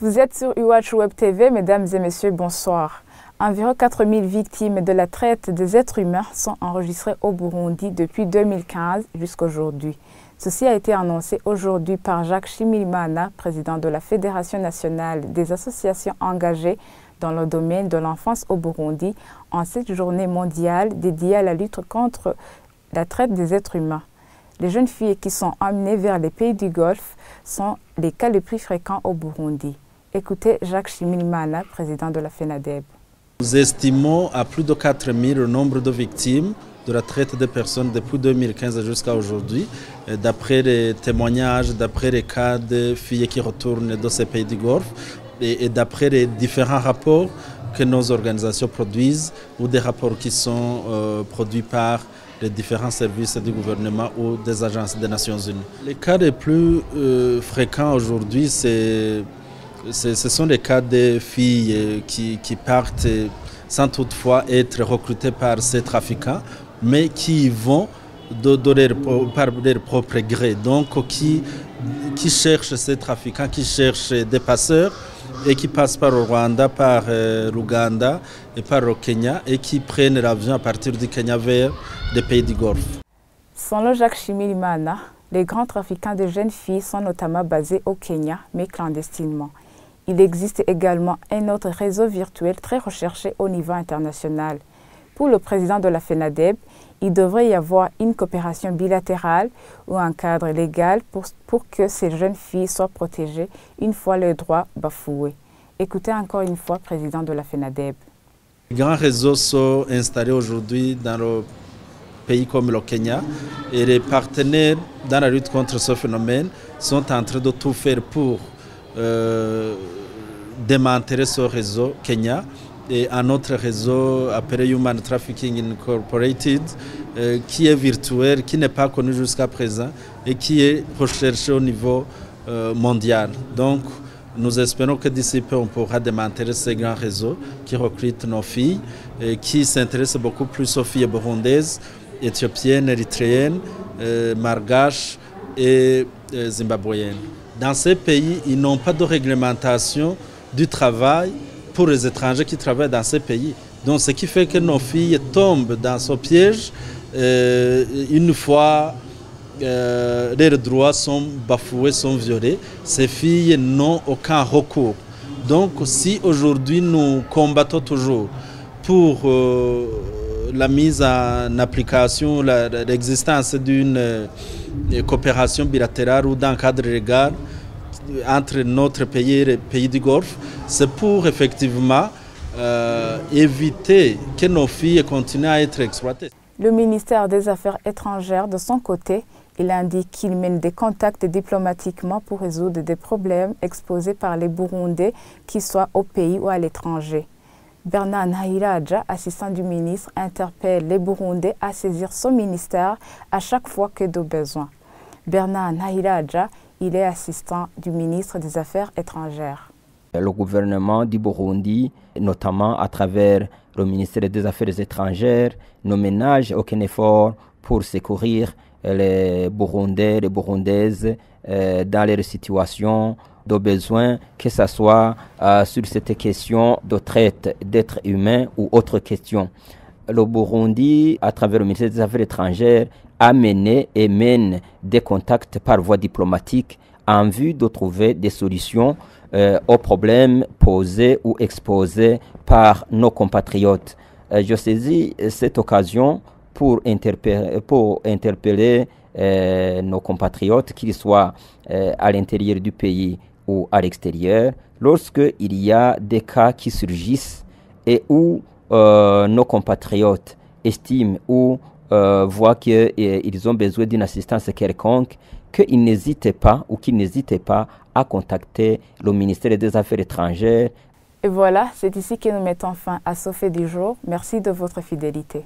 Vous êtes sur Iwachu Web TV, mesdames et messieurs, bonsoir. Environ 4000 victimes de la traite des êtres humains sont enregistrées au Burundi depuis 2015 jusqu'à aujourd'hui. Ceci a été annoncé aujourd'hui par Jacques Shimirimana, président de la Fédération nationale des associations engagées dans le domaine de l'enfance au Burundi, en cette journée mondiale dédiée à la lutte contre la traite des êtres humains. Les jeunes filles qui sont emmenées vers les pays du Golfe sont les cas les plus fréquents au Burundi. Écoutez Jacques Shimirimana, président de la FENADEB. Nous estimons à plus de 4000 le nombre de victimes de la traite des personnes depuis 2015 jusqu'à aujourd'hui, d'après les témoignages, d'après les cas de filles qui retournent de ces pays du Golfe et d'après les différents rapports que nos organisations produisent ou des rapports qui sont produits par les différents services du gouvernement ou des agences des Nations Unies. Les cas les plus fréquents aujourd'hui, ce sont les cas de filles qui partent sans toutefois être recrutées par ces trafiquants, mais qui y vont par leur propre gré. Donc qui cherchent ces trafiquants, qui cherchent des passeurs et qui passent par le Rwanda, par l'Ouganda et par le Kenya et qui prennent l'avion à partir du Kenya vers les pays du Golfe. Selon Jacques Shimirimana, les grands trafiquants de jeunes filles sont notamment basés au Kenya, mais clandestinement. Il existe également un autre réseau virtuel très recherché au niveau international. Pour le président de la FENADEB, il devrait y avoir une coopération bilatérale ou un cadre légal pour que ces jeunes filles soient protégées une fois leurs droits bafoués. Écoutez encore une fois, président de la FENADEB. Les grands réseaux sont installés aujourd'hui dans le pays comme le Kenya et les partenaires dans la lutte contre ce phénomène sont en train de tout faire pour démanteler ce réseau Kenya et un autre réseau appelé Human Trafficking Incorporated qui est virtuel, qui n'est pas connu jusqu'à présent et qui est recherché au niveau mondial. Donc nous espérons que d'ici peu on pourra démanteler ces grands réseaux qui recrutent nos filles et qui s'intéressent beaucoup plus aux filles burundaises, éthiopiennes, érythréennes, malgaches et zimbabwéennes. Dans ces pays, ils n'ont pas de réglementation du travail pour les étrangers qui travaillent dans ces pays. Donc, ce qui fait que nos filles tombent dans ce piège une fois leurs droits sont bafoués, sont violés. Ces filles n'ont aucun recours. Donc, si aujourd'hui nous combattons toujours pour la mise en application, l'existence d'une coopération bilatérale ou d'un cadre légal entre notre pays et les pays du Golfe, c'est pour effectivement éviter que nos filles continuent à être exploitées. Le ministère des Affaires étrangères, de son côté, il indique qu'il mène des contacts diplomatiquement pour résoudre des problèmes exposés par les Burundais, qu'ils soient au pays ou à l'étranger. Bernard Ntahiraja, assistant du ministre, interpelle les Burundais à saisir son ministère à chaque fois que de besoin. Bernard Ntahiraja, il est assistant du ministre des Affaires étrangères. Le gouvernement du Burundi, notamment à travers le ministère des Affaires étrangères, ne ménage aucun effort pour secourir les Burundais, les Burundaises dans leur situation de besoin, que ce soit sur cette question de traite d'êtres humains ou autre question. Le Burundi, à travers le ministère des Affaires étrangères, a mené et mène des contacts par voie diplomatique en vue de trouver des solutions aux problèmes posés ou exposés par nos compatriotes. Je saisis cette occasion pour interpeller nos compatriotes, qu'ils soient à l'intérieur du pays ou à l'extérieur, lorsqu'il y a des cas qui surgissent et où nos compatriotes estiment ou voient qu'ils ont besoin d'une assistance quelconque, qu'ils n'hésitent pas à contacter le ministère des Affaires étrangères. Et voilà, c'est ici que nous mettons fin à ce fait du jour. Merci de votre fidélité.